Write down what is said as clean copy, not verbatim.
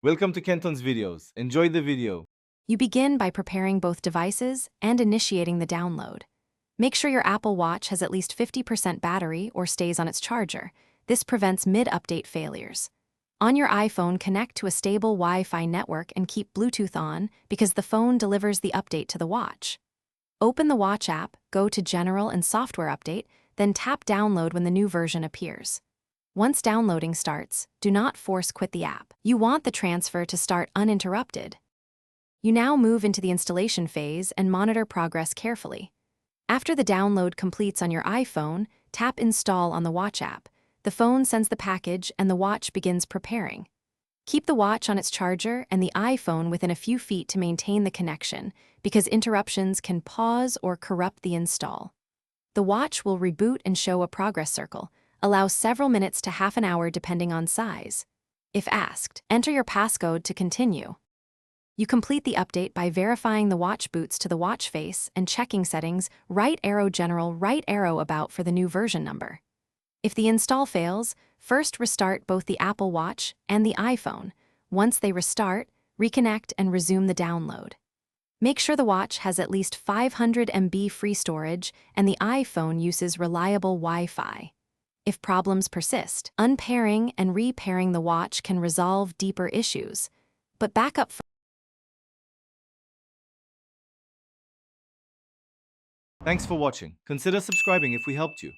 Welcome to Kenton's videos. Enjoy the video. You begin by preparing both devices and initiating the download. Make sure your Apple Watch has at least 50% battery or stays on its charger. This prevents mid-update failures. On your iPhone, connect to a stable Wi-Fi network and keep Bluetooth on because the phone delivers the update to the watch. Open the Watch app, go to General and Software Update, then tap Download when the new version appears. Once downloading starts, do not force quit the app. You want the transfer to start uninterrupted. You now move into the installation phase and monitor progress carefully. After the download completes on your iPhone, tap Install on the Watch app. The phone sends the package and the watch begins preparing. Keep the watch on its charger and the iPhone within a few feet to maintain the connection, because interruptions can pause or corrupt the install. The watch will reboot and show a progress circle. Allow several minutes to half an hour depending on size. If asked, enter your passcode to continue. You complete the update by verifying the watch boots to the watch face and checking settings, right arrow general, right arrow about for the new version number. If the install fails, first restart both the Apple Watch and the iPhone. Once they restart, reconnect and resume the download. Make sure the watch has at least 500 MB free storage and the iPhone uses reliable Wi-Fi. If problems persist, unpairing and repairing the watch can resolve deeper issues, but backup. Thanks for watching. Consider subscribing if we helped you.